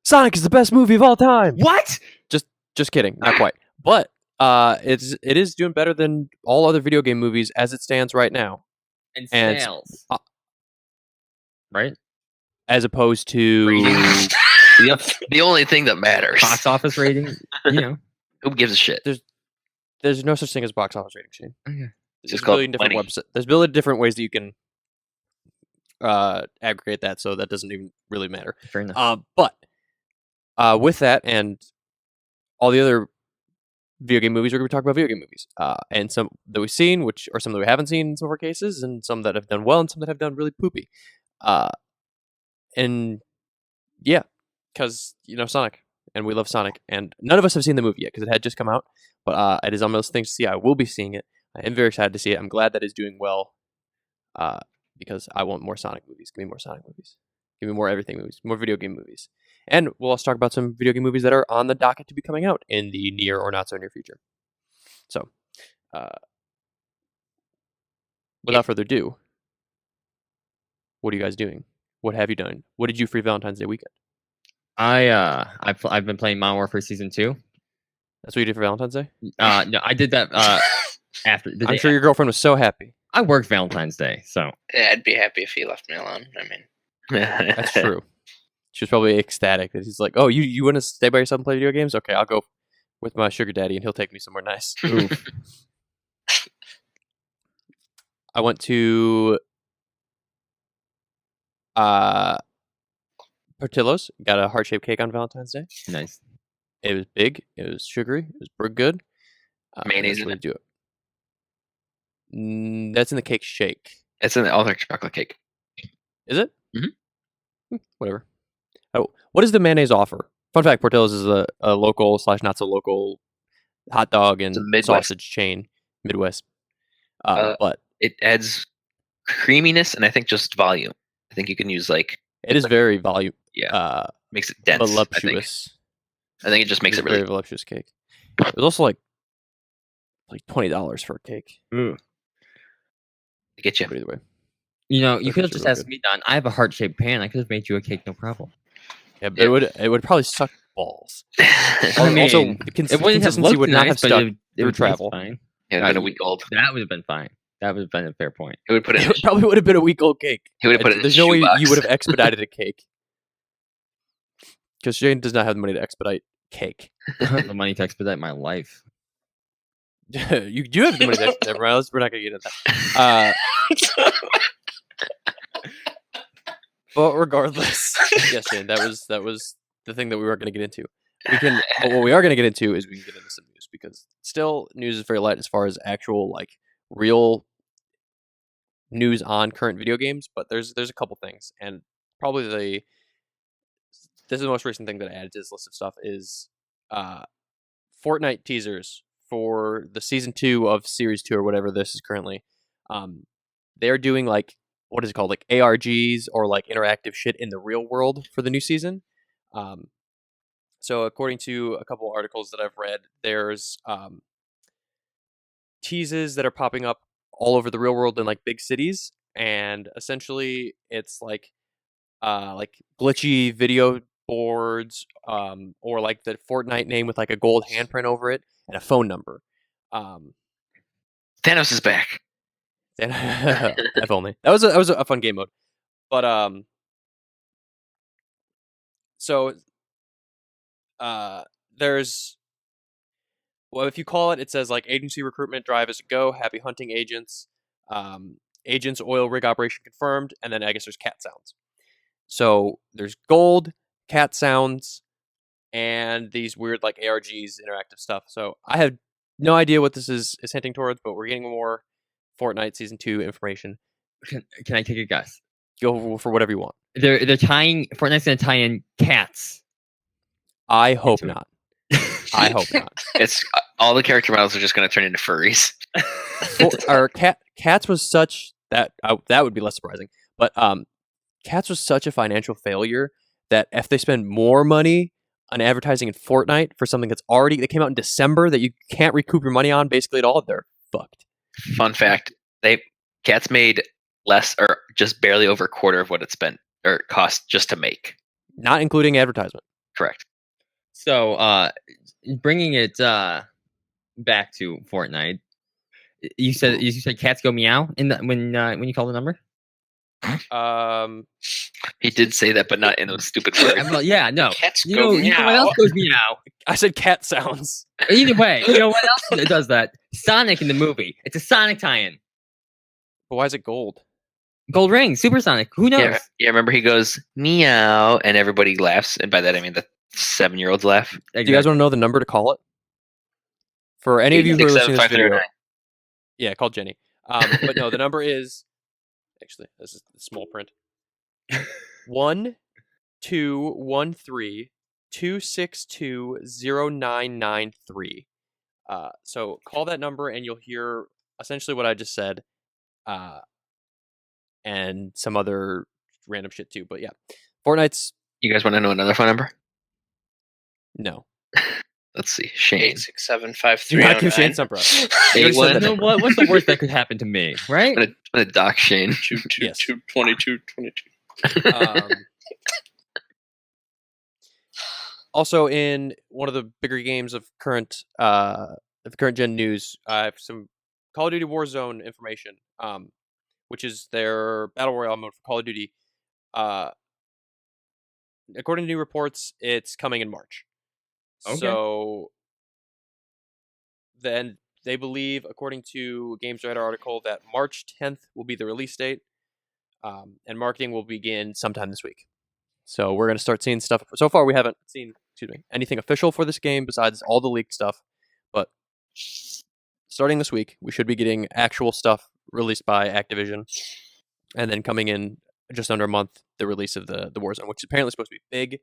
Sonic is the best movie of all time. What? Just kidding, not quite. But it is doing better than all other video game movies as it stands right now. And sales. Right? As opposed to the only thing that matters. Box office rating. Who gives a shit? There's no such thing as box office rating, Shane. Okay. It's just called different websites. There's a billion different ways that you can aggregate that, so that doesn't even really matter. Fair enough. But with that and all the other video game movies, we're going to talk about video game movies. And some that we've seen, which are some that we haven't seen in some of our cases, and some that have done well, and some that have done really poopy. And yeah, because, Sonic, and we love Sonic, and none of us have seen the movie yet, because it had just come out, but it is on those things to see. I will be seeing it. I am very excited to see it. I'm glad that it's doing well, because I want more Sonic movies. Give me more Sonic movies. Give me more everything movies, more video game movies. And we'll also talk about some video game movies that are on the docket to be coming out in the near or not so near future. So, without further ado, what are you guys doing? What have you done? What did you for Valentine's Day weekend? I've been playing Modern Warfare Season 2. That's what you did for Valentine's Day? No, I did that after. I'm sure your girlfriend was so happy. I worked Valentine's Day, so. Yeah, I'd be happy if he left me alone. I mean, that's true. She was probably ecstatic that he's like, "Oh, you want to stay by yourself and play video games? Okay, I'll go with my sugar daddy, and he'll take me somewhere nice." I went to Portillo's, got a heart-shaped cake on Valentine's Day. Nice. It was big. It was sugary. It was pretty good. Mayonnaise in it? Do it. That's in the cake shake. It's in the other chocolate cake. Is it? Mm-hmm. Whatever. Oh, what does the mayonnaise offer? Fun fact: Portillo's is a local / not so local hot dog and sausage chain, Midwest. But it adds creaminess and I think just volume. I think you can use it is very volume. Yeah, makes it dense. Voluptuous. I think it just makes it really very voluptuous cake. It was also like $20 for a cake. I get you. But either way, you could have just asked me, Don. I have a heart-shaped pan. I could have made you a cake, no problem. Yeah, but it would probably suck balls. I mean, also, it wouldn't have consistency looked would not nice, have but stuck through travel. Fine. It would have been a week old. That would have been fine. That would have been a fair point. It would put it. It probably would have been a week old cake. He would have put it. There's no way you would have expedited a cake, because Shane does not have the money to expedite cake. The money to expedite my life. You do have the money to expedite. We're not going to get into that. But regardless, yes, Shane, that was the thing that we weren't going to get into. But what we are going to get into is we can get into some news, because still news is very light as far as actual real news on current video games. But there's a couple things, and probably this is the most recent thing that I added to this list of stuff is Fortnite teasers for the season 2 of Series 2 or whatever this is currently. They're doing what is it called, ARGs or interactive shit in the real world for the new season. So according to a couple articles that I've read, there's teases that are popping up all over the real world in big cities, and essentially it's glitchy video boards, or the Fortnite name with a gold handprint over it and a phone number. Thanos is back. If only. That was a fun game mode. But so there's, well, if you call it says agency recruitment drive is a go, happy hunting agents, agents oil rig operation confirmed, and then I guess there's cat sounds. So there's gold, cat sounds, and these weird ARGs interactive stuff. So I have no idea what this is hinting towards, but we're getting more Fortnite Season 2 information. Can I take a guess? Go for whatever you want. They're tying, Fortnite's going to tie in cats. I hope not. I hope not. It's all the character models are just going to turn into furries. Or cats was such that would be less surprising. But cats was such a financial failure that if they spend more money on advertising in Fortnite for something that came out in December that you can't recoup your money on basically at all, they're fucked. Fun fact: cats made less or just barely over a quarter of what it spent or cost just to make. not including advertisement. Correct. So, bringing it back to Fortnite, you said cats go meow when you call the number. He did say that, but not in those stupid words. Well, yeah, no. Cats You go know what else goes meow? I said cat sounds. Either way, you know what else does that? Sonic in the movie. It's a Sonic tie-in. But why is it gold? Gold ring, Supersonic. Who knows? Yeah, remember he goes meow, and everybody laughs, and by that I mean the 7-year-olds laugh. Exactly. Do you guys want to know the number to call it? For any of you who are listening to this video, yeah, call Jenny. But no, the number is actually this is small print. 1-2-1-3-262-0993. So call that number and you'll hear essentially what I just said, and some other random shit too. But yeah, Fortnite's. You guys want to know another phone number? No. Let's see, Shane. 8675309. Do not give Shane's number up. Hey, You know what? What's the worst that could happen to me, right? I'm gonna dock Shane. 2222. Also, in one of the bigger games of current gen news, I have some Call of Duty Warzone information, which is their battle royale mode for Call of Duty. According to new reports, it's coming in March. Okay. So then they believe, according to a GamesRadar article, that March 10th will be the release date, and marketing will begin sometime this week. So we're going to start seeing stuff. So far, we haven't seen anything official for this game besides all the leaked stuff. But starting this week, we should be getting actual stuff released by Activision, and then coming in just under a month, the release of the Warzone, which is apparently supposed to be big.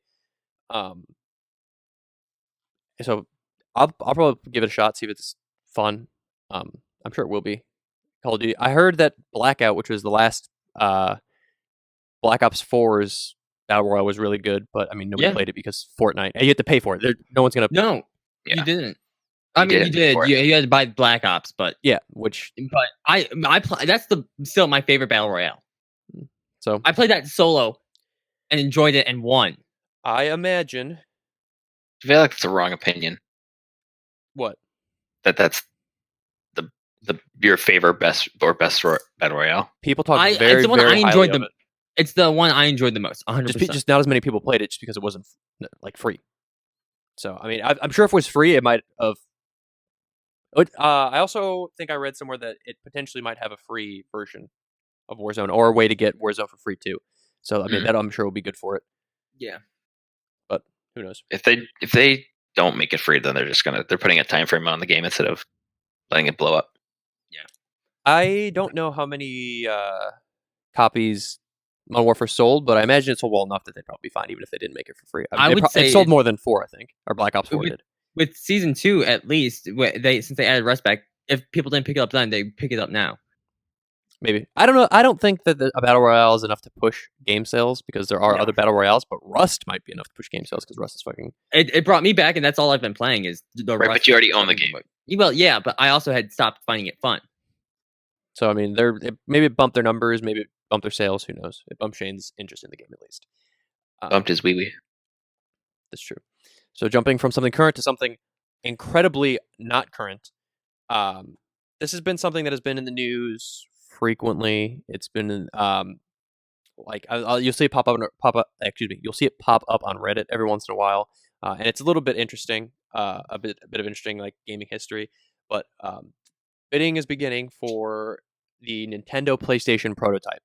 So I'll probably give it a shot, see if it's fun. I'm sure it will be. Call of Duty. I heard that Blackout, which was the last Black Ops 4's Battle Royale, was really good, but I mean nobody played it because Fortnite. And you have to pay for it. No one's gonna. No, Yeah. you didn't. I mean, you did. You had to buy Black Ops, but Yeah, but I that's still my favorite Battle Royale. So I played that solo and enjoyed it and won. I imagine I feel like it's the wrong opinion. what That's your favorite best battle royale. people talk It's very the one very I enjoyed highly of it. It's the one I enjoyed the most. 100%. Just not as many people played it just because it wasn't like free. So I mean, I'm sure if it was free, it might have. I also think I read somewhere that it potentially might have a free version of Warzone or a way to get Warzone for free too. So I mean, that I'm sure will be good for it. Yeah. But who knows? If they don't make it free, then they're putting a time frame on the game instead of letting it blow up. I don't know how many copies Modern Warfare sold, but I imagine it sold well enough that they'd probably be fine even if they didn't make it for free. I would say it sold more than 4, I think, or Black Ops 4 did. With Season 2, at least, since they added Rust back, if people didn't pick it up then, they pick it up now. Maybe. I don't know. I don't think that a Battle Royale is enough to push game sales because there are other Battle Royales, but Rust might be enough to push game sales because Rust is fucking... It brought me back, and that's all I've been playing is the Rust. But you already own the game. Well, yeah, but I also had stopped finding it fun. So, I mean, maybe it bumped their numbers, maybe it bumped their sales, who knows? It bumped Shane's interest in the game at least. Bumped his wee-wee. That's true. So jumping from something current to something incredibly not current, this has been something that has been in the news frequently. It's been you'll see it pop up. You'll see it pop up on Reddit every once in a while, and it's a little bit interesting, a bit of interesting like gaming history. But bidding is beginning for the Nintendo PlayStation prototype,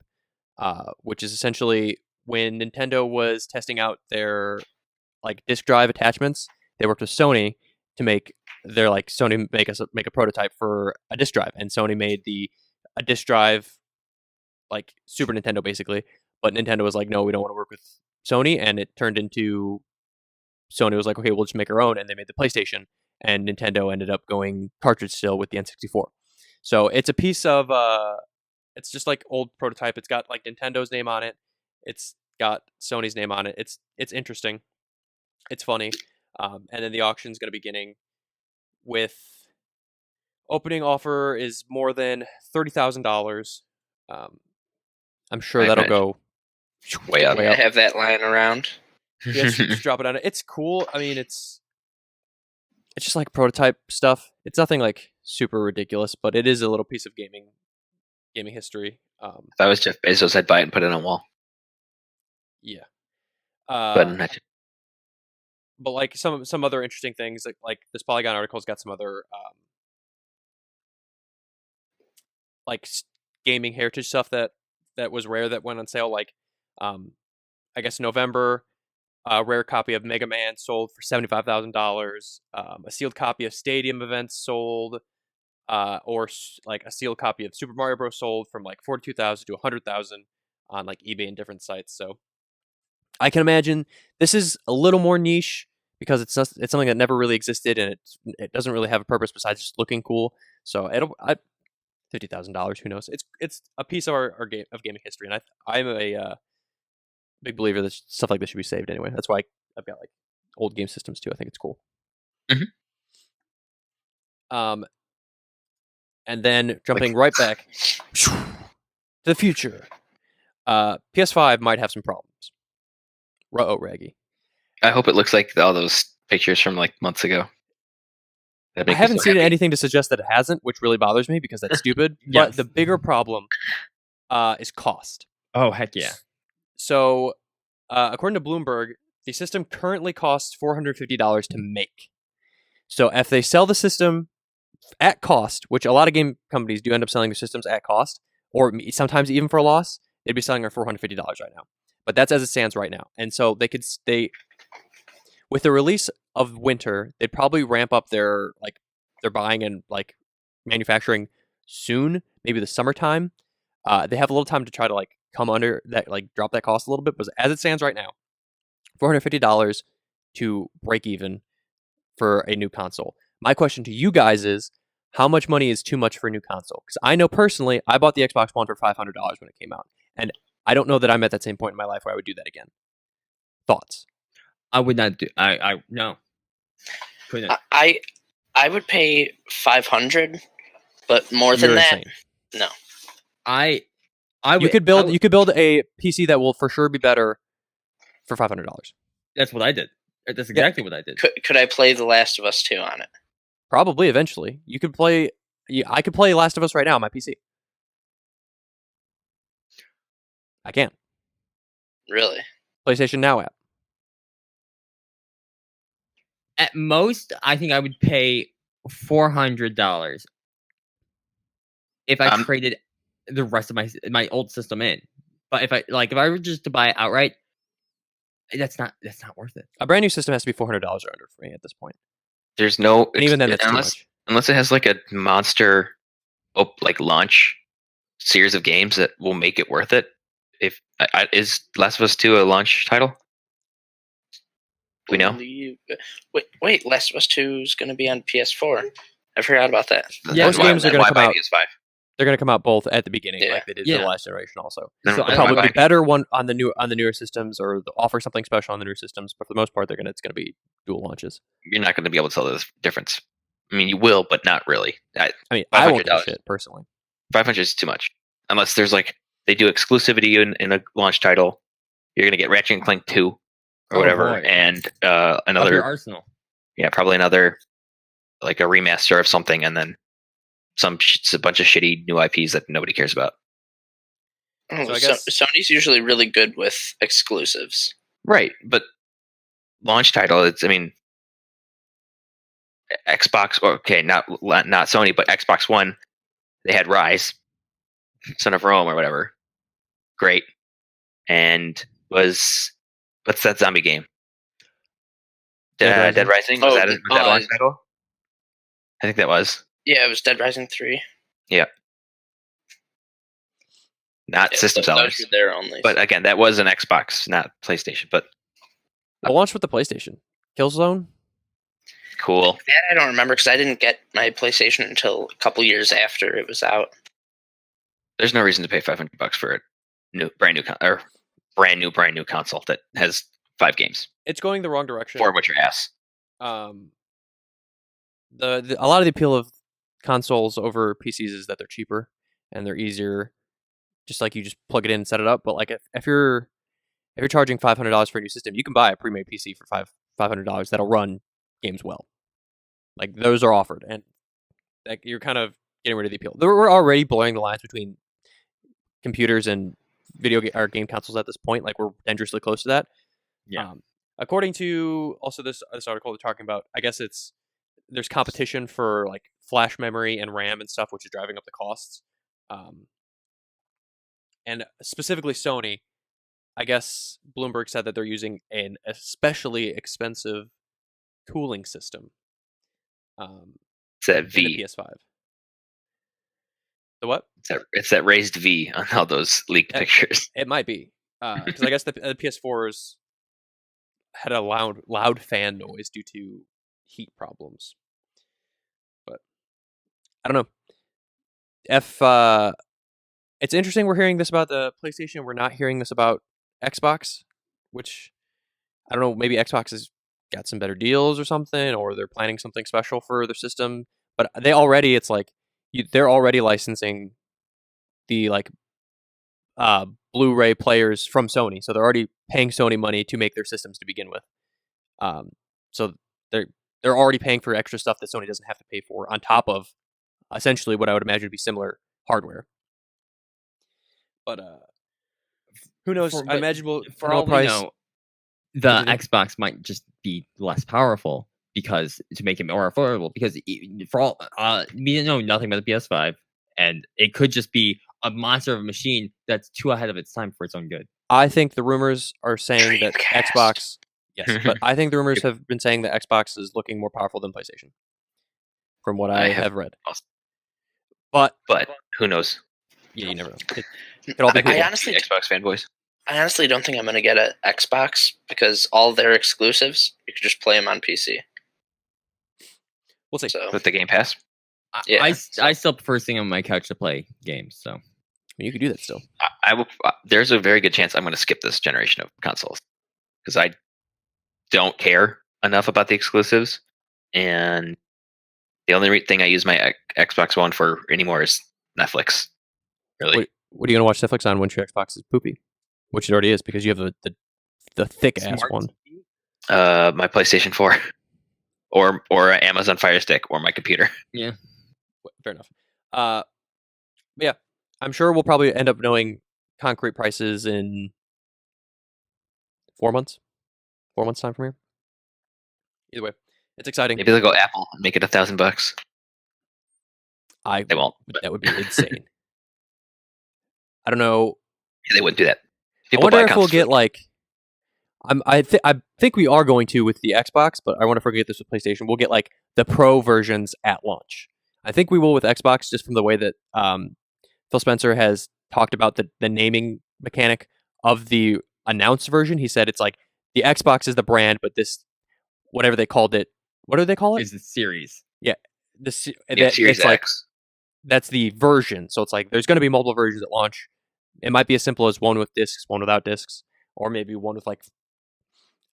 which is essentially when Nintendo was testing out their like disk drive attachments. They worked with Sony to make make a prototype for a disk drive, and Sony made a disk drive like Super Nintendo basically, but Nintendo was like, no, we don't want to work with Sony, and it turned into Sony was like, okay, we'll just make our own, and they made the PlayStation, and Nintendo ended up going cartridge still with the N64. So it's a piece of it's just like old prototype. It's got like Nintendo's name on it. It's got Sony's name on it. It's interesting. It's funny. And then the auction's going to be beginning with opening offer is more than $30,000. I'm sure that'll go way up. I have that lying around. just drop it on it. It's cool. I mean, it's just like prototype stuff. It's nothing like super ridiculous, but it is a little piece of gaming history. If I was Jeff Bezos, I'd buy it and put it on a wall. Yeah. But not- But like some other interesting things, like this Polygon article's got some other gaming heritage stuff that was rare that went on sale. Like, I guess November, a rare copy of Mega Man sold for $75,000. A sealed copy of Stadium Events sold, or like a sealed copy of Super Mario Bros. Sold from like 42,000 to 100,000 on like eBay and different sites. So I can imagine this is a little more niche because it's something that never really existed, and it doesn't really have a purpose besides just looking cool. So $50,000, who knows? It's a piece of our gaming history, and I'm a big believer that stuff like this should be saved anyway. That's why I've got like old game systems too. I think it's cool. Mhm. And then jumping right back to the future, PS5 might have some problems. Raggy. I hope it looks like all those pictures from like months ago. I haven't seen anything to suggest that it hasn't, which really bothers me because that's stupid. Yes. But the bigger problem is cost. Oh, heck yeah. So, according to Bloomberg, the system currently costs $450 to make. So, if they sell the system at cost, which a lot of game companies do end up selling their systems at cost, or sometimes even for a loss, they'd be selling for $450 right now. But that's as it stands right now. And so with the release of Winter, they'd probably ramp up their buying and like manufacturing soon, maybe the summertime. They have a little time to try to like come under that, like drop that cost a little bit. But as it stands right now, $450 to break even for a new console. My question to you guys is, how much money is too much for a new console? Because I know personally, I bought the Xbox One for $500 when it came out, and I don't know that I'm at that same point in my life where I would do that again. Thoughts? I would not do. I no. Couldn't. I would pay 500, but more than You're that, insane. no. I would, You could build a PC that will for sure be better for $500. That's what I did. That's exactly what I did. Could I play The Last of Us 2 on it? Probably eventually. You could play. I could play Last of Us right now on my PC. I can. Really? PlayStation Now app. At most, I think I would pay $400 if I traded the rest of my old system in. But if I were just to buy it outright, that's not worth it. A brand new system has to be $400 or under for me at this point. There's no, And even then, that's too much. unless it has like a monster, like launch series of games that will make it worth it. If is Last of Us 2 a launch title? We know. Wait, Last of Us 2 is going to be on PS4. I forgot about that. Yeah, most games are going to come out. PS5. They're going to come out both at the beginning, Yeah. like they did Yeah. for the last generation. Also, Then So why I they'll probably buy be better one on the newer systems, or they'll offer something special on the newer systems. But for the most part, it's going to be dual launches. You're not going to be able to tell the difference. I mean, you will, but not really. I mean, I won't do $500. shit personally. 500 is too much. Unless there's like they do exclusivity in a launch title, you're going to get Ratchet and Clank 2 or Oh, whatever, boy. and Up your another, arsenal. yeah, probably another like a remaster of something, and then a bunch of shitty new IPs that nobody cares about. So I guess- Sony's usually really good with exclusives. Right, but launch title, I mean, Xbox, okay, not Sony, but Xbox One, they had Rise, Son of Rome or whatever. Great. And what's that zombie game? Dead Dead Rising? Was that a launch uh, title? I think that was. Yeah, it was Dead Rising 3. Not system those sellers. were there only. But again, that was an Xbox, not PlayStation. But We'll launch with the PlayStation. Killzone. cool. that I don't remember because I didn't get my PlayStation until a couple years after it was out. There's no reason to pay $500 for a brand new console that has 5 games. It's going the wrong direction. For which your ass. A lot of the appeal of consoles over PCs is that they're cheaper and they're easier. Just like you just plug it in and set it up. But like if you're if you're charging $500 for a new system, you can buy a pre-made PC for $500 that'll run games well. Like those are offered, and like you're kind of getting rid of the appeal. We're already blurring the lines between computers and or game consoles at this point. Like we're dangerously close to that. Yeah. According to also this article they're talking about, I guess there's competition for like flash memory and RAM and stuff, which is driving up the costs. And specifically Sony, I guess Bloomberg said that they're using an especially expensive cooling system. It's that in the V. PS5. The what? It's that raised V on all those leaked pictures. It might be because I guess the PS4s had a loud fan noise due to heat problems. But I don't know. It's interesting we're hearing this about the PlayStation. We're not hearing this about Xbox, which I don't know. Maybe Xbox has got some better deals or something, or they're planning something special for their system. But they're already licensing the like Blu-ray players from Sony, so they're already paying Sony money to make their systems to begin with. So they're already paying for extra stuff that Sony doesn't have to pay for, on top of essentially what I would imagine would be similar hardware. But who knows? I imagine for all we know, the Xbox might just be less powerful because to make it more affordable. Because for all we didn't know nothing about the PS5, and it could just be a monster of a machine that's too ahead of its time for its own good. I think the rumors are saying that Dreamcast. Xbox. Yes, but I think the rumors have been saying that Xbox is looking more powerful than PlayStation, from what I have read. But Who knows? Yeah, you never know. It could all be I honestly, Xbox fanboys. I honestly don't think I'm going to get an Xbox because all their exclusives, you can just play them on PC. We'll see. So, With the Game Pass. yeah, I still prefer sitting on my couch to play games. So I mean, you could do that still. I will. There's a very good chance I'm going to skip this generation of consoles because I don't care enough about the exclusives, and the only thing I use my Xbox One for anymore is Netflix. Really? What are you going to watch Netflix on when your Xbox is poopy? Which it already is because you have the thick ass one. My PlayStation 4, or Amazon Fire Stick, or my computer. Yeah, fair enough. Yeah, I'm sure we'll probably end up knowing concrete prices in 4 months. 4 months time from here. Either way, it's exciting. Maybe they'll go Apple and make it $1,000. They won't. That would be insane. I don't know. They wouldn't do that. I wonder if we'll get like. I think we are going to with the Xbox, but I wonder if we're going to get this with PlayStation. We'll get like the Pro versions at launch. I think we will with Xbox, just from the way that Phil Spencer has talked about the naming mechanic of the announced version. He said it's like the Xbox is the brand, but this whatever they called it. What do they call it? is the series. Yeah, Series it's like X. that's the version. So it's like there's going to be multiple versions at launch. It might be as simple as one with discs, one without discs, or maybe one with like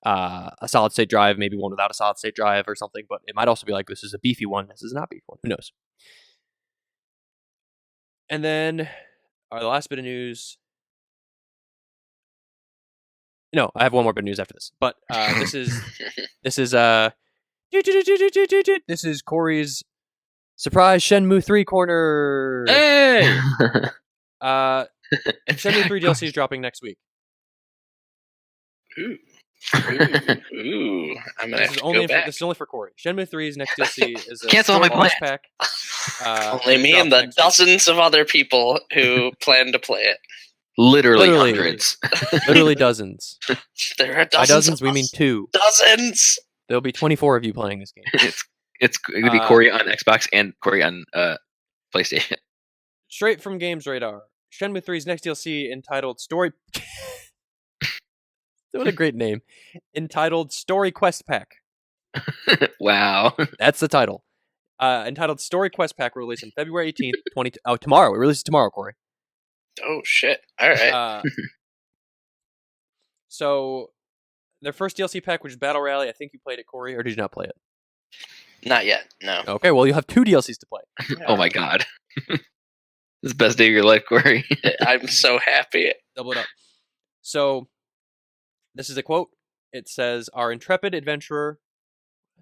a solid state drive, maybe one without a solid state drive or something. But it might also be like this is a beefy one, this is not a beefy one. Who knows? And then our last bit of news. No, I have one more bit of news after this. But this is Corey's surprise Shenmue 3 corner. Hey! Shenmue 3 DLC is dropping next week. Ooh. I'm gonna have to go back. This is only for Corey. Shenmue 3's next DLC is a Cancel my launch plan. pack. Only me and the dozens of other people who plan to play it. Literally hundreds. Literally dozens. There are dozens. By dozens, of we us. mean 2. Dozens. There'll be 24 of you playing this game. It's going to be Corey on Xbox and Corey on PlayStation. Straight from Games Radar. Shenmue 3's next DLC entitled Story... What a great name. Entitled Story Quest Pack. Wow. That's the title. Entitled Story Quest Pack, released on February 18th, tomorrow. It releases tomorrow, Corey. Oh, shit. All right. So, their first DLC pack, which is Battle Rally, I think you played it, Corey, or did you not play it? Not yet, no. Okay, well, you'll have 2 DLCs to play. Oh my god. This is the best day of your life, Corey. I'm so happy. Double it up. So, This is a quote. It says, "Our intrepid adventurer."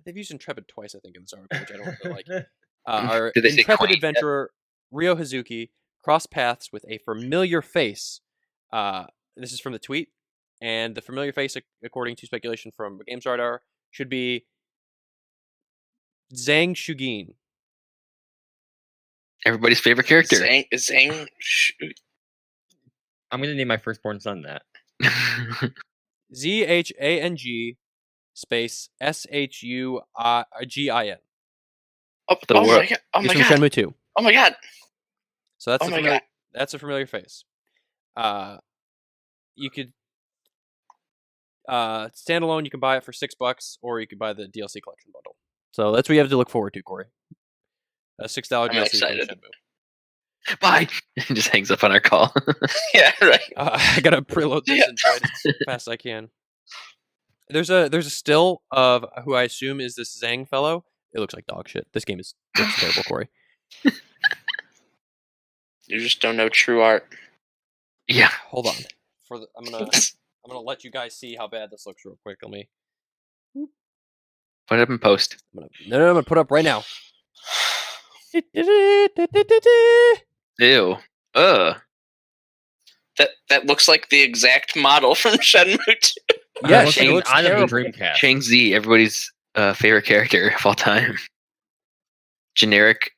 They've used intrepid twice, I think, in this article, which I don't really like. Our Did they say intrepid quaint yet? adventurer Ryo Hazuki crossed paths with a familiar face. This is from the tweet, and the familiar face, according to speculation from GamesRadar, should be Zhang Shugin. Everybody's favorite character. Zhang. I'm gonna name my firstborn son that. ZHANG space SHUGIN. Oh, The oh my world- god! Oh He's my from god! Shenmue 2. Oh my god! So that's Oh a my familiar, god! that's a familiar face. You could standalone. You can buy it for $6, or you could buy the DLC collection bundle. So that's what you have to look forward to, Corey. A $6 I'm DLC excited. from Shenmue. Bye. Just hangs up on our call. Yeah, right. I gotta preload this Yeah. and try it as fast as I can. There's a still of who I assume is this Zhang fellow. It looks like dog shit. This game looks terrible, Corey. You just don't know true art. Yeah. Hold on. I'm gonna let you guys see how bad this looks real quick. Let me. Put it up in post. I'm gonna put it up right now. Ew. Ugh. That looks like the exact model from Shenmue 2. Yeah, It looks she like looks out of the terrible. Dreamcast. Shang Zi, everybody's favorite character of all time. Generic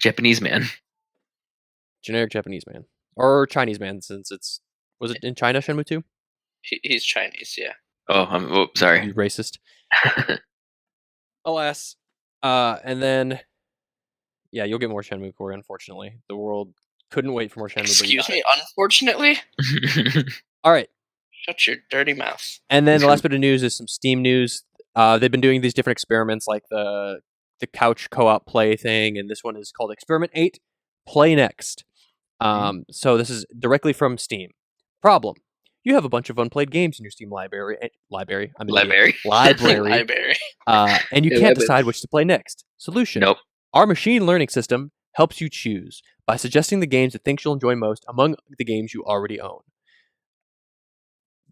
Japanese man. Generic Japanese man or Chinese man, since was it in China? Shenmue 2? He's Chinese, yeah. Oh, sorry. You racist. Alas. And then, yeah, you'll get more Shenmue, Corey, unfortunately. The world couldn't wait for more Shenmue. Excuse me, unfortunately? All right. Shut your dirty mouth. And then the last bit of news is some Steam news. They've been doing these different experiments, like the couch co-op play thing, and this one is called Experiment 8, Play Next. So this is directly from Steam. Problem. You have a bunch of unplayed games in your Steam library. Library. I'm an idiot. Library. Library. Library. And you Yeah, can't library. decide which to play next. Solution. Nope. Our machine learning system helps you choose by suggesting the games it thinks you'll enjoy most among the games you already own.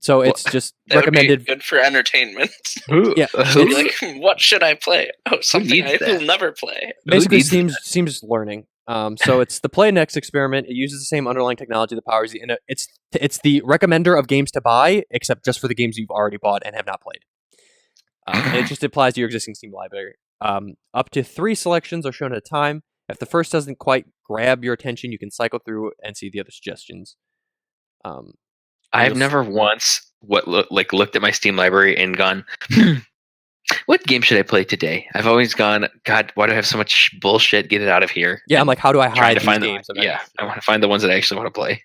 So it's just That would be recommended. good for entertainment. Who? Yeah. Who? Like, what should I play? Oh, something needs I that? will never play. Basically, needs Steam's learning. So it's the Play Next experiment. It uses the same underlying technology that powers the. It's the recommender of games to buy, except just for the games you've already bought and have not played. And it just applies to your existing Steam library. Up to 3 selections are shown at a time. If the first doesn't quite grab your attention, you can cycle through and see the other suggestions. I've you'll never once looked at my Steam library and gone, what game should I play today? I've always gone, God, why do I have so much bullshit? Get it out of here. Yeah, I'm like, how do I Trying hide to these find games? Yeah, I want to find the ones that I actually want to play.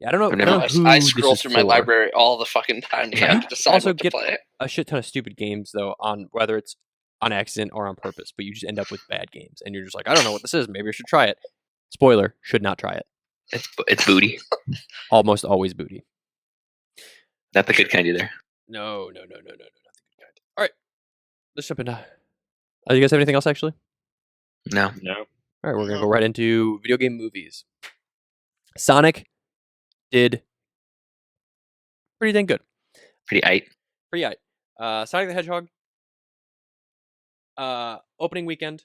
Yeah, I don't know. I've I don't know never- who I this scroll is through my for. library all the fucking time Yeah. trying to decide Also what to get- play. A shit ton of stupid games though, on whether it's on accident or on purpose, but you just end up with bad games, and you're just like, I don't know what this is. Maybe I should try it. Spoiler: should not try it. It's booty. Almost always booty. Not the good kind either. No, not the good kind. All right, let's jump into. You guys have anything else actually? No. No. All right, we're gonna go right into video game movies. Sonic did pretty dang good. Pretty aight. Pretty aight. Sonic the Hedgehog. Opening weekend.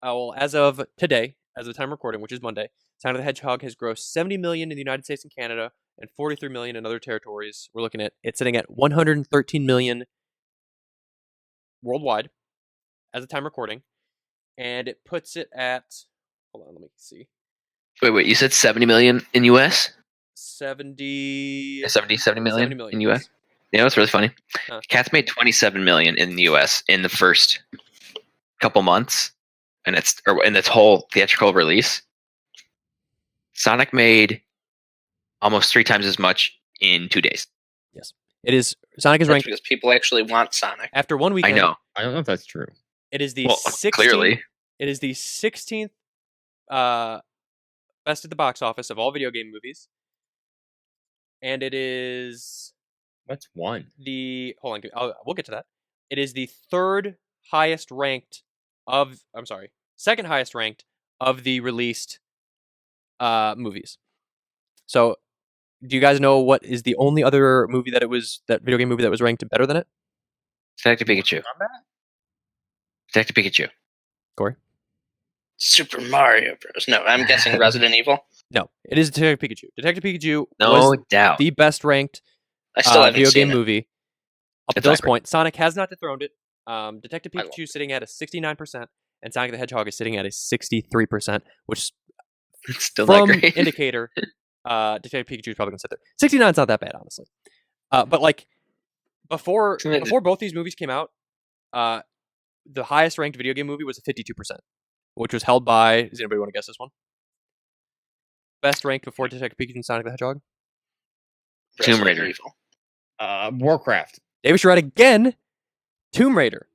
Well, as of today, as of the time recording, which is Monday, Sonic the Hedgehog has grossed $70 million in the United States and Canada and $43 million in other territories. We're looking at it's sitting at $113 million worldwide as of time recording, and it puts it at. Hold on, let me see. Wait, you said 70 million in US? 70 70 million, 70 million in US? Yeah, that's really funny. Huh. Cats made 27 million in the US in the first couple months, and in its whole theatrical release. Sonic made almost 3 times as much in 2 days. It is Sonic is That's ranked because people actually want Sonic. after one I weekend. know. I don't know if that's true. It is the Well, 16th. clearly. It is the 16th best at the box office of all video game movies, and it is What's one? the hold on. We'll get to that. It is the third highest ranked of. I'm sorry, second highest ranked of the released movies. So Do you guys know what is the only other movie that video game movie that was ranked better than it? Detective Pikachu. Detective Pikachu. Corey? Super Mario Bros. No, I'm guessing Resident Evil. No, it is Detective Pikachu. Detective Pikachu No was doubt. the best ranked I still haven't video seen game it. movie up It's to this not great. point. Sonic has not dethroned it. Detective I love Pikachu sitting at a 69%, and Sonic the Hedgehog is sitting at a 63%, which It's still not from great. indicator, Detective Pikachu is probably gonna sit there. 69 is not that bad, honestly. But like before both these movies came out, the highest ranked video game movie was a 52%, which was held by. Does anybody want to guess this one? Best ranked before Detective Pikachu and Sonic the Hedgehog. Tomb Resident Raider. Evil. Warcraft. Davis, you're right again. Tomb Raider.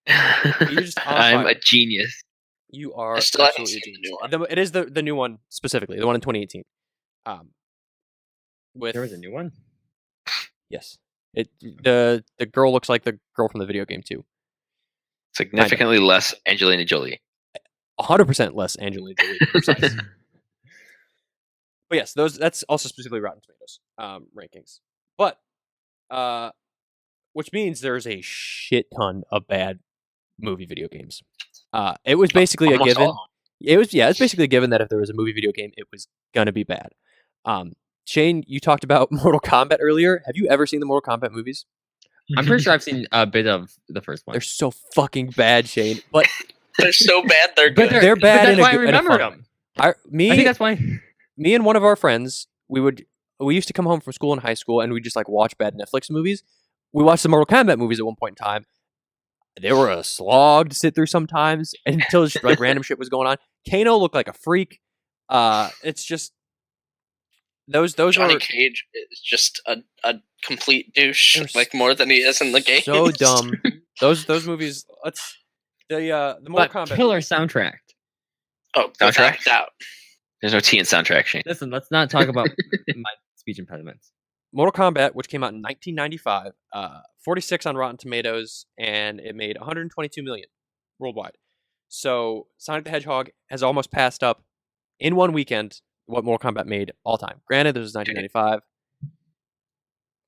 You're just on I'm fire. a genius. You are I still haven't absolutely seen a the new genius. It is the new one specifically, the one in 2018. With There was a new one. yes, the girl looks like the girl from the video game too. Significantly less Angelina Jolie. 100% less Angelina Jolie. To be precise. But yes, that's also specifically Rotten Tomatoes rankings. But which means there's a shit ton of bad movie video games. It was basically a Almost given. all. It's basically a given that if there was a movie video game, it was gonna be bad. Shane, you talked about Mortal Kombat earlier. Have you ever seen the Mortal Kombat movies? I'm pretty sure I've seen a bit of the first one. They're so fucking bad, Shane. But They're so bad, they're But good. they're bad But in that's a why I good- in a remembered fun them. way. I think that's why. Me and one of our friends, we used to come home from school in high school and we just like watch bad Netflix movies. We watched the Mortal Kombat movies at one point in time. They were a slog to sit through sometimes until just, like random shit was going on. Kano looked like a freak. It's just those Johnny are Cage is just a complete douche, They're like more than he is in the game. so dumb. Those movies. The Mortal But Kombat killer movies. soundtrack. Oh, Soundtrack? without a doubt. There's no T in soundtrack, Shane. Listen, let's not talk about my speech impediments. Mortal Kombat, which came out in 1995, 46 on Rotten Tomatoes, and it made 122 million worldwide. So Sonic the Hedgehog has almost passed up in one weekend what Mortal Kombat made all time. Granted, this was 1995.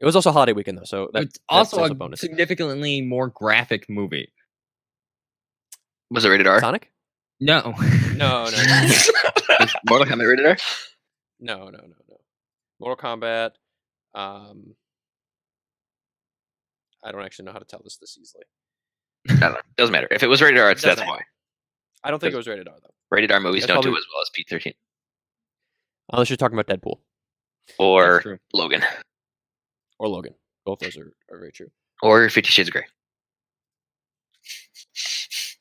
It was also a holiday weekend though, so It's that's also a bonus. significantly more graphic movie. Was it rated R? Sonic? No. No. Was Mortal Kombat rated R? No. Mortal Kombat. I don't actually know how to tell this easily. I don't know. Doesn't matter. If it was rated R, that's Doesn't why. matter. I don't think it was rated R though. Rated R movies That's don't do probably- as well as P-13 Unless you're talking about Deadpool or That's true. Logan or Logan. Both those are very true. or 50 Shades of Grey.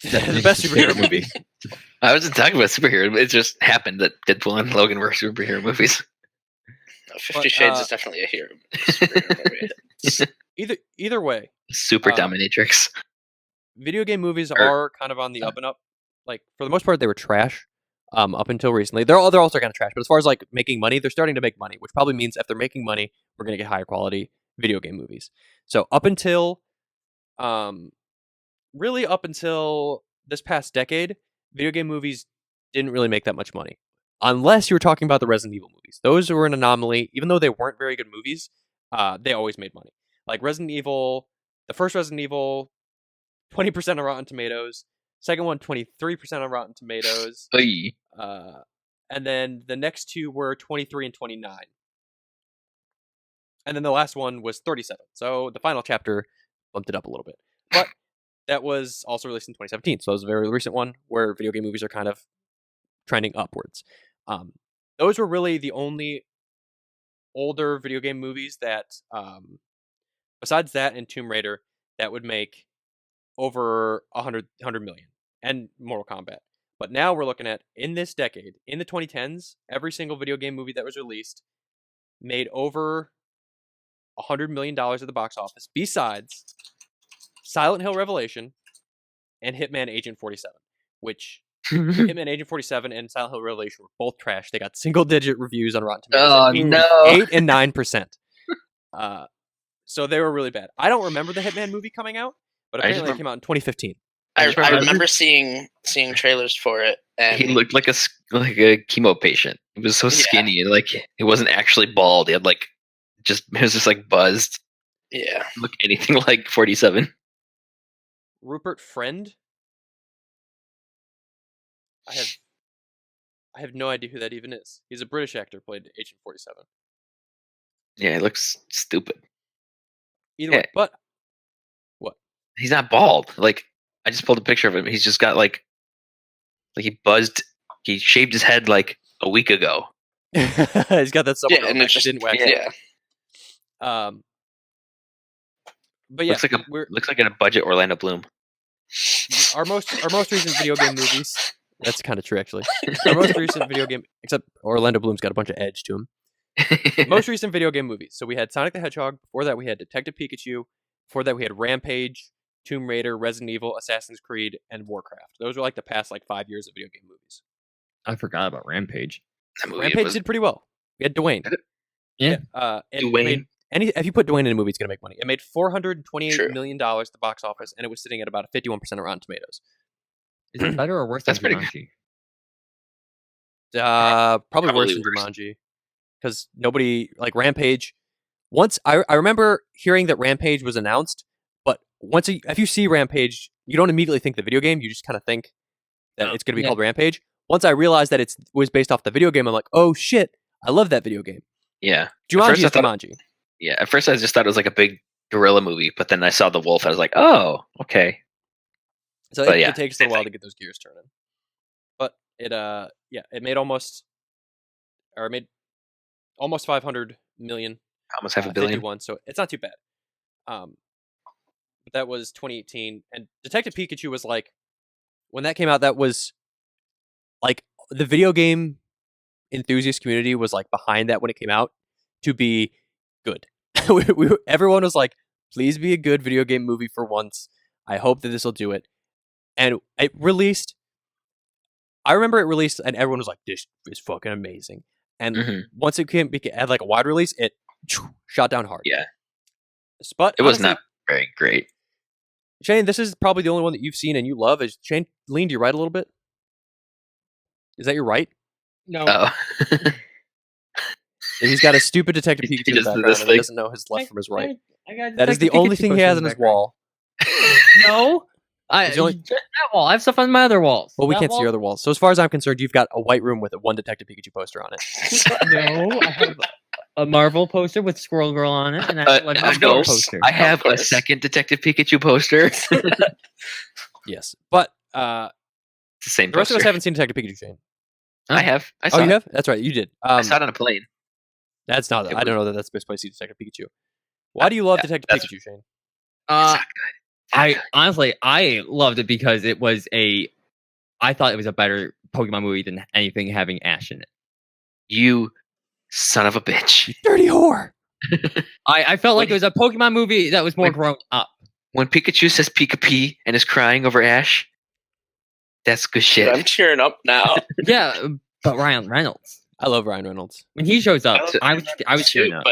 The best superhero movie. I wasn't talking about superhero. It just happened that Deadpool and Logan were superhero movies. No, 50 But, Shades is definitely a hero. superhero movie. It's- Either way, Super Uh, dominatrix. video game movies Or- are kind of on the up and up. Like for the most part, they were trash. Up until recently, they're also kind of trash. But as far as like making money, they're starting to make money, which probably means if they're making money, we're gonna get higher quality video game movies. So up until, really up until this past decade, video game movies didn't really make that much money, unless you were talking about the Resident Evil movies. Those were an anomaly, even though they weren't very good movies. They always made money. Like Resident Evil, the first Resident Evil, 20% on Rotten Tomatoes. Second one, 23% on Rotten Tomatoes. Oy. And then the next two were 23 and 29. And then the last one was 37. So the final chapter bumped it up a little bit. But that was also released in 2017. So it was a very recent one where video game movies are kind of trending upwards. Those were really the only older video game movies that, besides that and Tomb Raider, that would make over 100 million, and Mortal Kombat. But now we're looking at, in this decade, in the 2010s, every single video game movie that was released made over $100 million at the box office, besides Silent Hill Revelation and Hitman Agent 47, which Hitman Agent 47 and Silent Hill Revelation were both trash. They got single-digit reviews on Rotten Tomatoes. Oh, between no. 8 and 9%. So they were really bad. I don't remember the Hitman movie coming out, but I just apparently it came out in 2015. I remember seeing trailers for it, and He looked like a chemo patient. He was so skinny and like he wasn't actually bald. He had like it was just like buzzed. Yeah. Look anything like 47. Rupert Friend. I have no idea who that even is. He's a British actor, played Agent 47. Yeah, he looks stupid. Either way, but what? He's not bald. Like I just pulled a picture of him. He's just got like he buzzed. He shaved his head like a week ago. He's got that somewhere and it just didn't wax. Yeah. But yeah, looks like in a budget Orlando Bloom. Our most recent video game movies. That's kind of true, actually. Our most recent video game, except Orlando Bloom's got a bunch of edge to him. Most recent video game movies. So we had Sonic the Hedgehog. Before that, we had Detective Pikachu. Before that, we had Rampage, Tomb Raider, Resident Evil, Assassin's Creed, and Warcraft. Those were like the past 5 years of video game movies. I forgot about Rampage. Rampage did pretty well. We had Dwayne. Yeah. Dwayne. If you put Dwayne in a movie, it's going to make money. It made $428 million at the box office, and it was sitting at about a 51% of Rotten Tomatoes. Is it better or worse than Jumanji? Probably worse than Jumanji. Because nobody, Rampage, once, I remember hearing that Rampage was announced, but if you see Rampage, you don't immediately think the video game, you just kind of think that it's going to be called Rampage. Once I realized that it was based off the video game, I'm like, oh shit, I love that video game. Yeah. Jumanji is Jumanji. Yeah, at first I just thought it was like a big gorilla movie, but then I saw the wolf, I was like, oh, okay. So it takes a while to get those gears turning. But it made almost 500 million. Almost half a billion. 51, so it's not too bad. But that was 2018, and Detective Pikachu was when that came out, that was the video game enthusiast community was behind that when it came out to be good. Everyone was like, please be a good video game movie for once. I hope that this will do it. And it released. I remember it released, and everyone was like, "This is fucking amazing." And once it had a wide release, it shot down hard. Yeah, but it was not very great. Shane, this is probably the only one that you've seen and you love. Is Shane lean to your right a little bit? Is that your right? No. Oh. He's got a stupid Detective Pikachu in the background, and he doesn't know his left from his right. That is the only thing he has on his wall. No. Just that wall. I have stuff on my other walls. Well, we can't see your other walls. So as far as I'm concerned, you've got a white room with one Detective Pikachu poster on it. No, I have a Marvel poster with Squirrel Girl on it, and I have a poster. I have a second Detective Pikachu poster. Yes, but it's the same. The rest of us haven't seen Detective Pikachu, Shane. I have. I saw you have? That's right, you did. I saw it on a plane. That's not. I don't know that that's the best place to see Detective Pikachu. Why do you love Detective Pikachu, Shane? I honestly loved it because it was I thought it was a better Pokemon movie than anything having Ash in it. You son of a bitch. You dirty whore. I felt like it was a Pokemon movie that was more grown up. When Pikachu says Pika-Pee and is crying over Ash, that's good shit. I'm cheering up now. Yeah, but Ryan Reynolds. I love Ryan Reynolds. When he shows up, I was cheering up.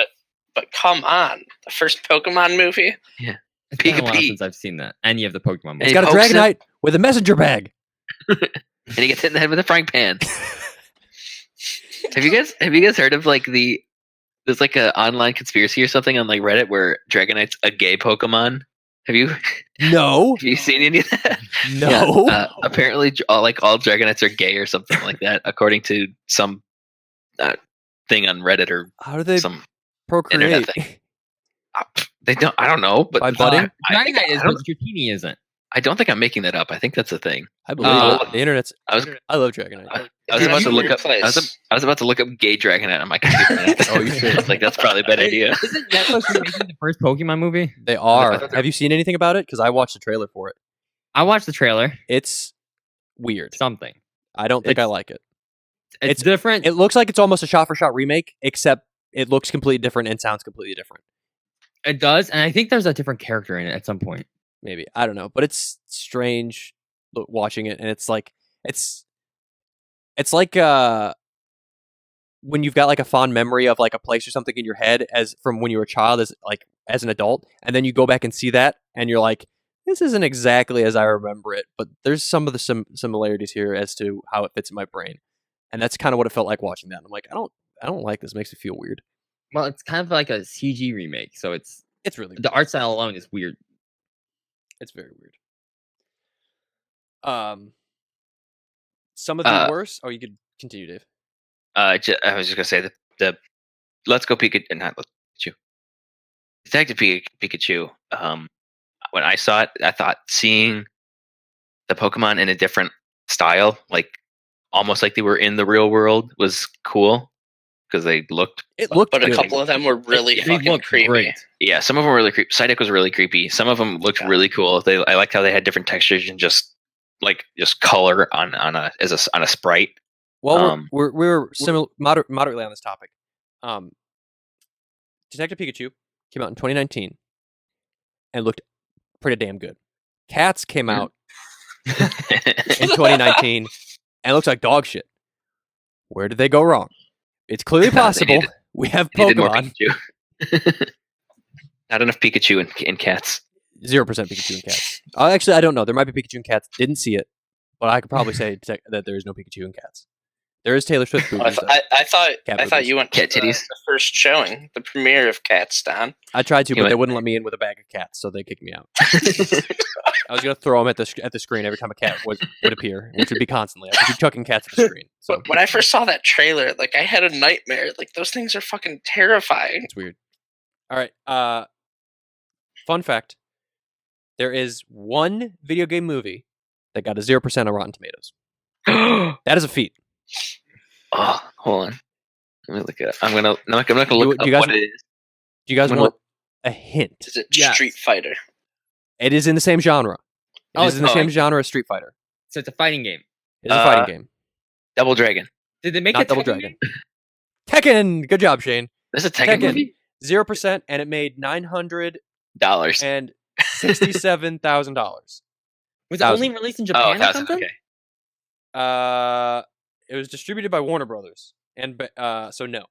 But come on, the first Pokemon movie. Yeah. It's been a while since I've seen that. Any of the Pokemon movies. He's got a Dragonite with a messenger bag. And he gets hit in the head with a frying pan. Have you guys heard of there's an online conspiracy or something on Reddit where Dragonite's a gay Pokemon? Have you? No. Have you seen any of that? No. Yeah, apparently, all Dragonites are gay or something like that, according to some thing on Reddit or how do they some procreate? Thing. They don't. I don't know, but by budding. Dragonite is, but Dratini isn't. I don't think I'm making that up. I think that's a thing. I believe the internet's. I love Dragonite. I was about to look up. I was about to look up gay Dragonite on my computer. Oh, you should. That's probably a bad idea. Isn't Netflix making the first Pokemon movie? They are. Have you seen anything about it? Because I watched the trailer for it. I watched the trailer. It's weird. Something. I don't think I like it. It's different. It looks like it's almost a shot-for-shot remake, except it looks completely different and sounds completely different. It does, and I think there's a different character in it at some point. Maybe. I don't know. But it's strange watching it, and it's like when you've got a fond memory of a place or something in your head as from when you were a child as an adult, and then you go back and see that and you're like, this isn't exactly as I remember it, but there's some of the similarities here as to how it fits in my brain. and that's kind of what it felt like watching that. I'm like, I don't like this. It makes me feel weird. Well, it's kind of like a CG remake, so it's really the art style alone is weird. It's very weird. Some of the worst. Oh, you could continue, Dave. I was just gonna say the Let's Go Pikachu, not Pikachu, Detective Pikachu. When I saw it, I thought seeing the Pokemon in a different style, like almost like they were in the real world, was cool because they looked. But a good. couple of them were really fucking creepy. Great. Yeah, some of them were really creepy. Psyduck was really creepy. Some of them looked really cool. I liked how they had different textures and just color on a sprite. Well, we're moderately on this topic. Detective Pikachu came out in 2019 and looked pretty damn good. Cats came out in 2019 and looked like dog shit. Where did they go wrong? It's clearly possible. We have Pokemon. Not enough Pikachu and cats. 0% Pikachu and cats. Actually, I don't know. There might be Pikachu and cats. Didn't see it, but I could probably say that there is no Pikachu and cats. There is Taylor Swift boobies. I thought you went to Cat titties. the first showing, the premiere of Cats, Don. I tried to, but they wouldn't let me in with a bag of cats, so they kicked me out. I was gonna throw them at the screen every time a cat would appear, which would be constantly. I would be chucking cats at the screen. So When I first saw that trailer, I had a nightmare. Those things are fucking terrifying. it's weird. All right. Fun fact: there is one video game movie that got a 0% on Rotten Tomatoes. That is a feat. Oh, hold on. Let me look it up. I'm gonna look up what it is. Do you guys want a hint? Is it Yes. Street Fighter? It is in the same genre. It is in the it's same genre as Street Fighter. So it's a fighting game. It is a fighting game. Double Dragon. Did they make Not a Double Tekken Dragon. game? Tekken. Good job, Shane. This is a Tekken movie? 0%, and it made $967,000. $. Was it only released in Japan or 1,000. something? Okay. It was distributed by Warner Brothers, and so no.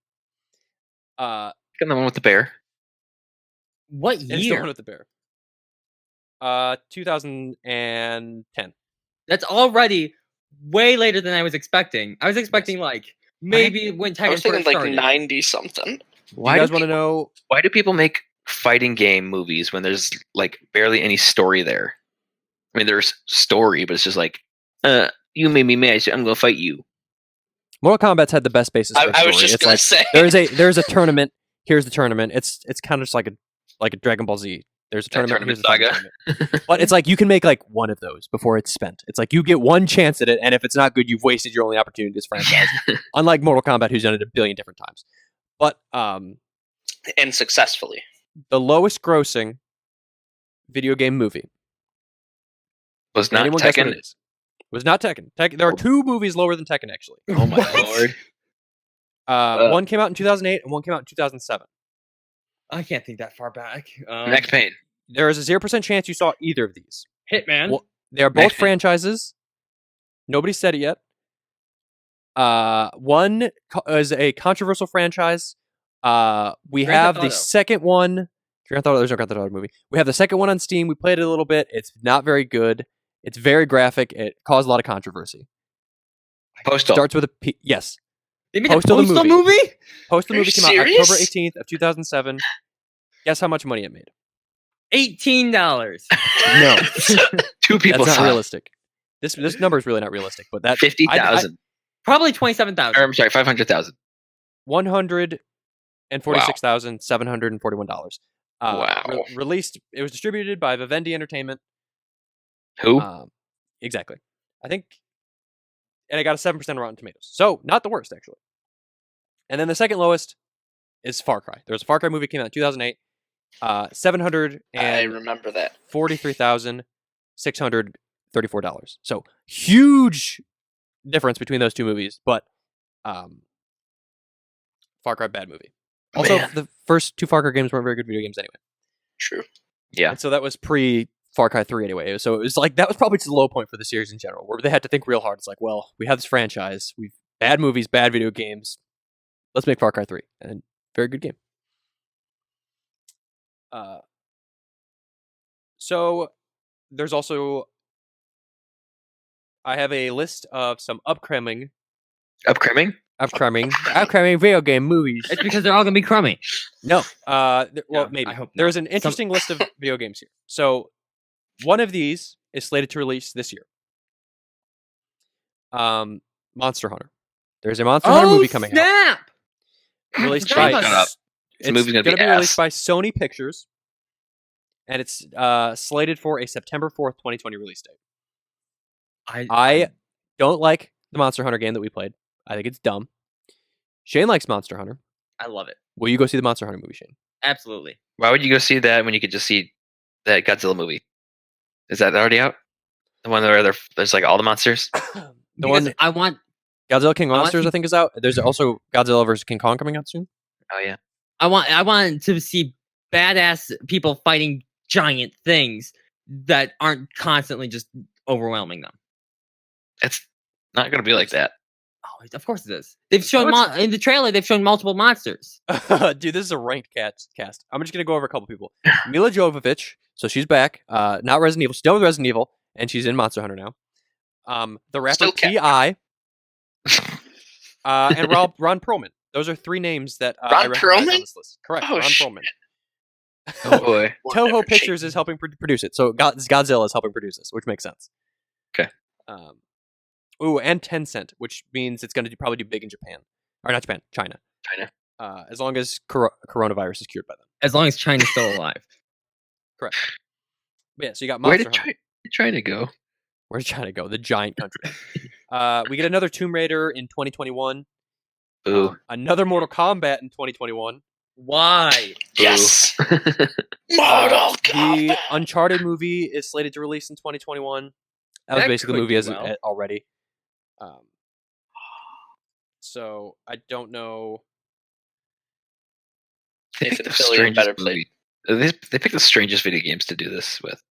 Got the one with the bear. What It's the year? one with the bear. 2010. That's already way later than I was expecting. I was expecting maybe when I was Tekken thinking first started. 90 something. Do you guys want to know? Why do people make fighting game movies when there's barely any story there? I mean, there's story, but it's just you made me mad, so I'm gonna fight you. Mortal Kombat's had the best basis for a story. I was just gonna say there's a tournament. Here's the tournament. It's kind of just like a Dragon Ball Z. There's a tournament. Here's the tournament. But it's you can make one of those before it's spent. It's you get one chance at it, and if it's not good, you've wasted your only opportunity to this franchise. Unlike Mortal Kombat, who's done it a billion different times. But and successfully. the lowest grossing video game movie Was not anyone guess what Tekken. it is? Was not Tekken. There are two movies lower than Tekken, actually. Oh my lord! One came out in 2008 and one came out in 2007. I can't think that far back. Max Payne. There is a 0% chance you saw either of these. Hitman. Well, they are both Max Payne. franchises. Nobody said it yet. One is a controversial franchise. We Grand have Theft the Auto. second one. Grand Theft Auto. There's no Grand Theft Auto movie. We have the second one on Steam. We played it a little bit. It's not very good. It's very graphic. It caused a lot of controversy. Postal. Starts with a P. Yes. They made Postal a the Postal movie. movie? Postal Are you movie came out serious? October 18th of 2007. Guess how much money it made? $18. No. Two people That's not saw it. realistic. This number is really not realistic, but that 50,000. Probably 27,000. I'm sorry, 500,000. $146,741. Wow. Released. It was distributed by Vivendi Entertainment. Who? Exactly. I think, and it got a 7% on Rotten Tomatoes. So not the worst actually. And then the second lowest is Far Cry. There was a Far Cry movie came out in 2008. I remember that. $43,634. So huge difference between those two movies, but Far Cry bad movie. Also, Man. the first two Far Cry games weren't very good video games anyway. True. Yeah. And so that was pre Far Cry 3 anyway. So it was that was probably just the low point for the series in general, where they had to think real hard. It's well, we have this franchise, we've bad movies, bad video games. Let's make Far Cry 3. And very good game. So there's also, I have a list of some upcoming Upcoming video game movies. It's because they're all gonna be crummy. No. Well, No, maybe. I hope There's not. an interesting list of video games here. So, one of these is slated to release this year. Monster Hunter. There's a Monster Hunter movie coming out. Snap! Released Shut by. up. This movie's gonna gonna be be released ass. by Sony Pictures, and it's slated for a September 4th, 2020 release date. I don't like the Monster Hunter game that we played. I think it's dumb. Shane likes Monster Hunter. I love it. Will you go see the Monster Hunter movie, Shane? Absolutely. Why would you go see that when you could just see that Godzilla movie? Is that already out? The one where there's like all the monsters. The Because one I want Godzilla King of I want Monsters, to- I think, is out. There's also Godzilla vs King Kong coming out soon. Oh yeah. I want to see badass people fighting giant things that aren't constantly just overwhelming them. It's not gonna be like that. Oh, of course it is. They've shown in the trailer. They've shown multiple monsters. Dude, this is a ranked cast. I'm just gonna go over a couple people. Mila Jovovich, so she's back. Not Resident Evil. She's done with Resident Evil, and she's in Monster Hunter now. The rapper Still T.I. And Ron Perlman. Those are three names that I Ron recognize on Perlman? this list. Correct, Oh, Ron shit. Perlman. Oh boy. Toho Whatever, Pictures is helping produce it, so Godzilla is helping produce this, which makes sense. Okay. And Tencent, which means it's going to probably do big in Japan, or not Japan, China. China. As long as coronavirus is cured by them. As long as China's still alive. Correct. But yeah, so you got Where Monster did Hunter. China go? Where's China go? The giant country. We get another Tomb Raider in 2021. Boo. Another Mortal Kombat in 2021. Why? Yes. Boo. Mortal The Kombat. Uncharted movie is slated to release in 2021. That was That basically the could movie do as well. already. So I don't know. They Nathan picked the Fillion better strangest movie. They picked the strangest video games to do this with.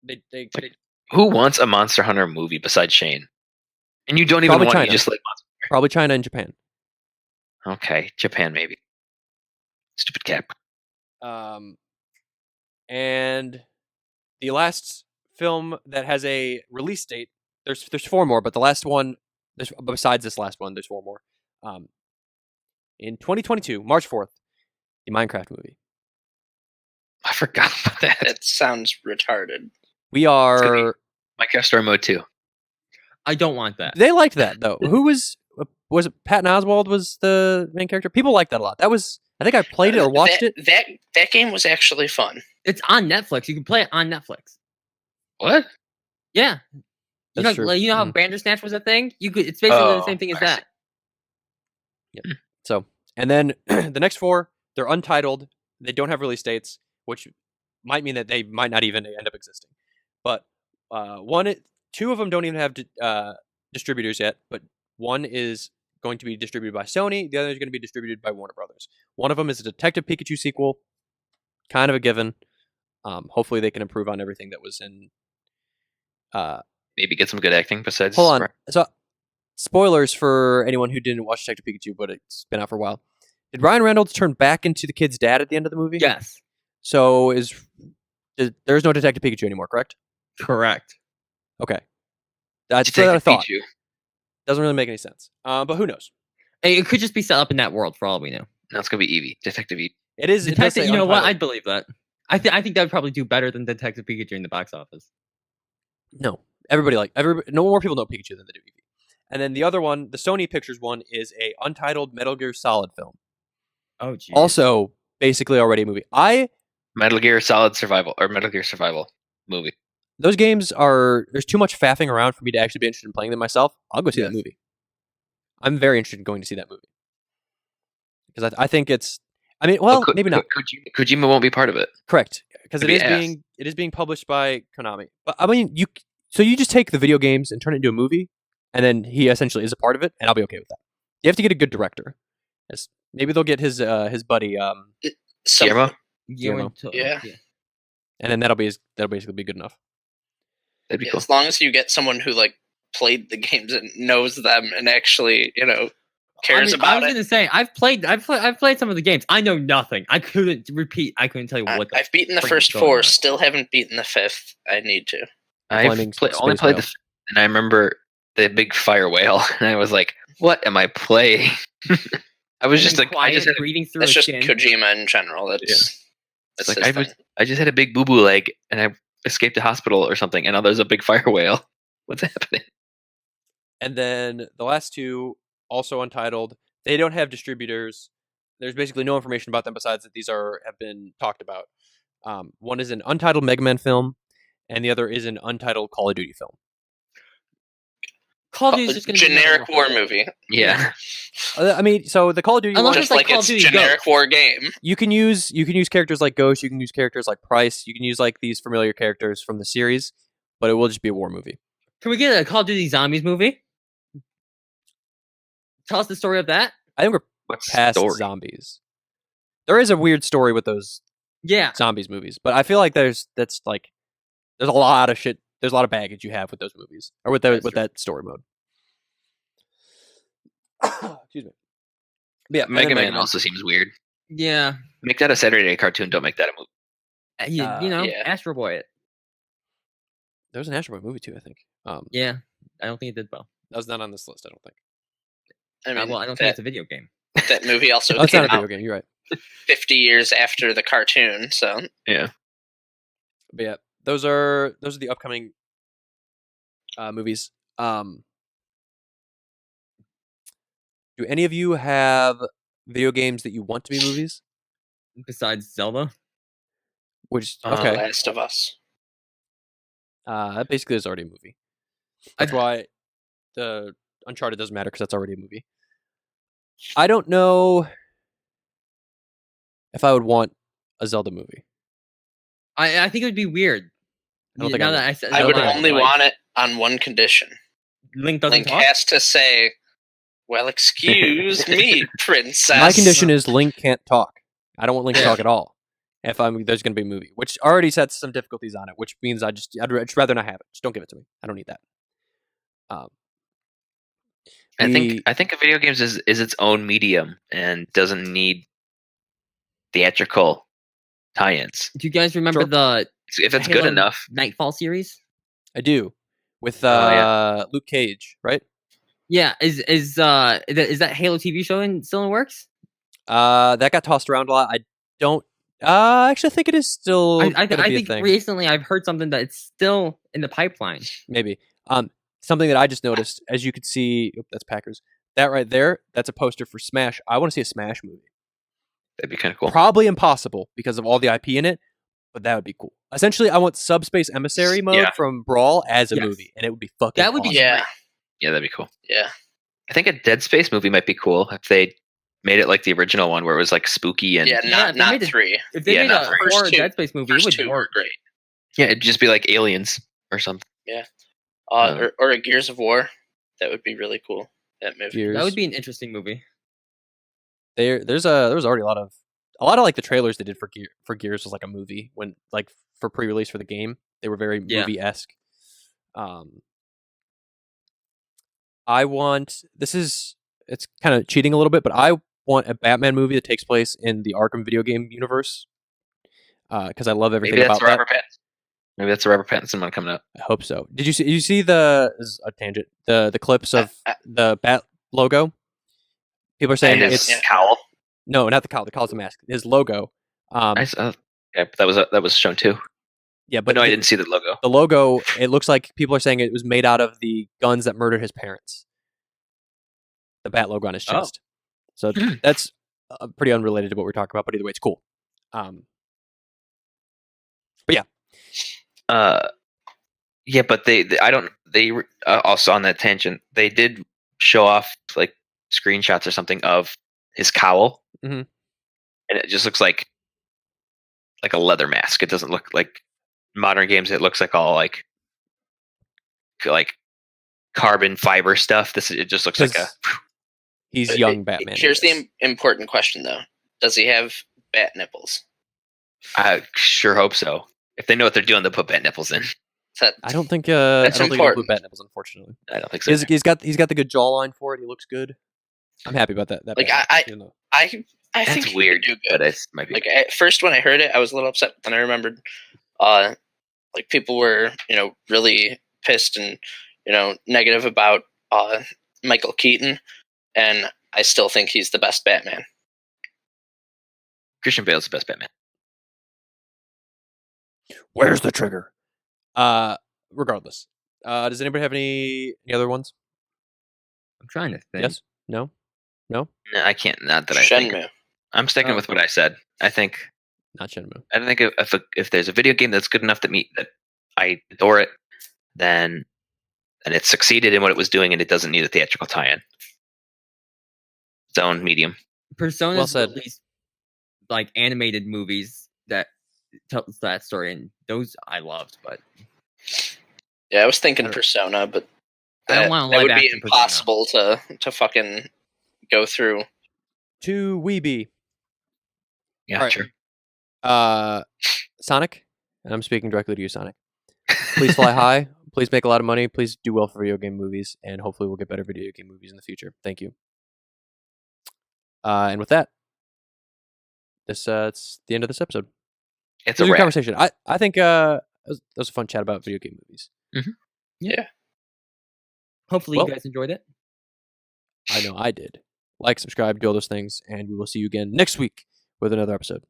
They Who wants a Monster Hunter movie besides Shane? And you don't even Probably want it, China. you just like Monster. probably China and Japan. Okay, Japan maybe. Stupid cap. And the last film that has a release date. There's four more, but the last one. Besides this last one, there's four more. In 2022, March 4th, the Minecraft movie. I forgot about that. It sounds retarded. We gonna are. Minecraft Story Mode 2. I don't want that. They liked that though. Who was it? Patton Oswalt was the main character. People liked that a lot. That was. I think I played it or watched it. That game was actually fun. It's on Netflix. You can play it on Netflix. What? Yeah. That's true. You know how Bandersnatch was a thing? It's basically the same thing as I see. that. So, and then the next four, they're untitled. They don't have release dates, which might mean that they might not even end up existing. But two of them don't even have distributors yet. But one is going to be distributed by Sony. The other is going to be distributed by Warner Brothers. One of them is a Detective Pikachu sequel, kind of a given. Hopefully, they can improve on everything that was in. Maybe get some good acting besides. Hold on. So, spoilers for anyone who didn't watch Detective Pikachu, but it's been out for a while. Did Ryan Reynolds turn back into the kid's dad at the end of the movie? Yes. So there's no Detective Pikachu anymore, correct? Correct. Okay. That's what I thought. Pikachu. Doesn't really make any sense. But who knows? It could just be set up in that world for all we know. No, it's gonna be Eevee. Detective Eevee. It is. It does Detective, say you know what? untitled. I'd believe that. I think that would probably do better than Detective Pikachu in the box office. No. No more people know Pikachu than they do Eevee. And then the other one, the Sony Pictures one, is a untitled Metal Gear Solid film. Oh, geez. Also, basically already a movie. Metal Gear Solid Survival or Metal Gear Survival movie. Those games there's too much faffing around for me to actually be interested in playing them myself. I'll go see that movie. I'm very interested in going to see that movie. Because I think it's, maybe not. Kojima won't be part of it. Correct. Because It'd be it is being published by Konami. But I mean, you just take the video games and turn it into a movie, and then he essentially is a part of it, and I'll be okay with that. You have to get a good director. Maybe they'll get his buddy, Guillermo? Guillermo. Yeah. and then that'll basically be good enough. That'd be Yeah, cool. as long as you get someone who played the games and knows them and actually cares I about was it. gonna say I've played some of the games. I know nothing. I couldn't tell you what. I've beaten the frick first is going 4, on. still haven't beaten the 5th. I need to. I've Flaming only Space played Whale. and I remember the big fire whale, and I was like, "What am I playing?" I was just like, quiet, breathing through That's his just skin. Kojima in general. That's like his thing. I just had a big boo boo leg, and I escaped the hospital or something, and now there's a big fire whale. What's happening? And then the last two, also untitled. They don't have distributors. There's basically no information about them besides that these have been talked about. One is an untitled Mega Man film, and the other is an untitled Call of Duty film. Call of Duty is just going to be generic war movie. Yeah. I mean, so the Call of Duty Unless one, it's Just like like Call of it's Duty generic Ghost. war game. you can use characters like Ghost, you can use characters like Price, you can use like these familiar characters from the series, but it will just be a war movie. Can we get a Call of Duty Zombies movie? Tell us the story of that. I think we're What's the past story? zombies. There is a weird story with those Yeah. zombies movies, but I feel like there's a lot of shit. There's a lot of baggage you have with those movies or with that story mode. Excuse me. But yeah, Mega Man also seems weird. Yeah. Make that a Saturday Night cartoon. Don't make that a movie. You know, yeah. Astro Boy it. There was an Astro Boy movie too, I think. Yeah. I don't think it did well. That was not on this list, I don't think. I mean, Well, I don't think it's a video game. that movie also Oh, it's came not a video out game. You're right. 50 years after the cartoon. So Yeah. But yeah, those are the upcoming movies. Do any of you have video games that you want to be movies? Besides Zelda. Which The okay, Last of Us. that basically is already a movie. That's why the Uncharted doesn't matter because that's already a movie. I don't know if I would want a Zelda movie. I think it would be weird. I don't think now I that would. I said I would Zelda, only like, want it on one condition. Link doesn't Link talk. has to say, "Well, excuse me, princess." My condition is Link can't talk. I don't want Link to Yeah. talk at all. If there's going to be a movie, which already sets some difficulties on it, which means I'd just rather not have it. Just don't give it to me. I don't need that. I think a video games is its own medium and doesn't need theatrical tie-ins. Do you guys remember Sure. the If it's Halo good enough, Nightfall series? I do with yeah. Luke Cage, right? Yeah, is that Halo TV show still in works? That got tossed around a lot. I don't. Actually, I think it is still. I gonna be a think thing. recently I've heard something that it's still in the pipeline. Maybe. Something that I just noticed, as you could see, that's Packers. That right there, that's a poster for Smash. I want to see a Smash movie. that'd be kind of cool. Probably impossible because of all the IP in it, but that would be cool. Essentially, I want Subspace Emissary mode Yeah. from Brawl as a Yes. movie, and it would be fucking. That would be awesome. Yeah, Yeah, that'd be cool. yeah. I think a Dead Space movie might be cool if they made it like the original one where it was like spooky and Yeah, Yeah, they not made it- 3. If they Yeah, made not a first horror two. Dead Space movie, it First would 2 were work. great. yeah, it'd just be like Aliens or something. Or a Gears of War. That would be really cool. That movie. Gears. That would be an interesting movie. There was already a lot of like the trailers they did for Gears was like a movie when like for pre-release for the game. They were very Yeah. movie-esque. It's kind of cheating a little bit, but I want a Batman movie that takes place in the Arkham video game universe. Because I love everything Maybe that's about that. Robert Pattinson. Maybe that's a Robert Pattinson one coming up. I hope so. Did you see this is a tangent, the clips of the Bat logo? People are saying And it's his cowl. no, not the cowl. The cowl's a mask. His logo. Yeah, but that was shown too. Yeah, But but no, I didn't see the logo. the logo, it looks like people are saying it was made out of the guns that murdered his parents. The Bat logo on his Oh. chest. So that's pretty unrelated to what we're talking about, but either way, it's cool. Yeah, but they also on that tangent, they did show off like screenshots or something of his cowl, Mhm. and it just looks like a leather mask. It doesn't look like modern games. It looks like all like carbon fiber stuff. It just looks like a. He's young Batman. Here's the important question, though. Does he have bat nipples? I sure hope so. If they know what they're doing, they'll put bat nipples in. I don't think I That's don't think he'll important. Bat nipples, unfortunately. I don't think so. He's got the good jawline for it. He looks good. I'm happy about that. Like, Batman, even though- I think That's he weird, could do but good. it might be. Like at first, when I heard it, I was a little upset, and I remembered, like people were, really pissed and negative about Michael Keaton, and I still think he's the best Batman. Christian Bale's the best Batman. Where's the trigger? Regardless. Does anybody have any other ones? I'm trying to think. Yes? No? No, I can't. Not that I think. Shenmue. I'm sticking with what I said. I think Not Shenmue. I think if there's a video game that's good enough that I adore it, then it succeeded in what it was doing, and it doesn't need a theatrical tie-in. Its own medium. Persona's Well said. released like animated movies that tells that story, and those I loved. But Yeah, I was thinking I don't- Persona, but I don't that, want a that would be live-action Persona. impossible to fucking go through. To Weeby. Yeah, All right. sure. Sonic, and I'm speaking directly to you, Sonic. Please fly high. Please make a lot of money. Please do well for video game movies, and hopefully we'll get better video game movies in the future. Thank you. And with that, it's the end of this episode. It's It was a a good wrap. conversation. I think that was a fun chat about video game movies. Hopefully Well- you guys enjoyed it. I know I did. Like, subscribe, do all those things, and we will see you again next week with another episode.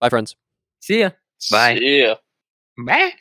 Bye, friends. See ya. Bye. Yeah. Bye.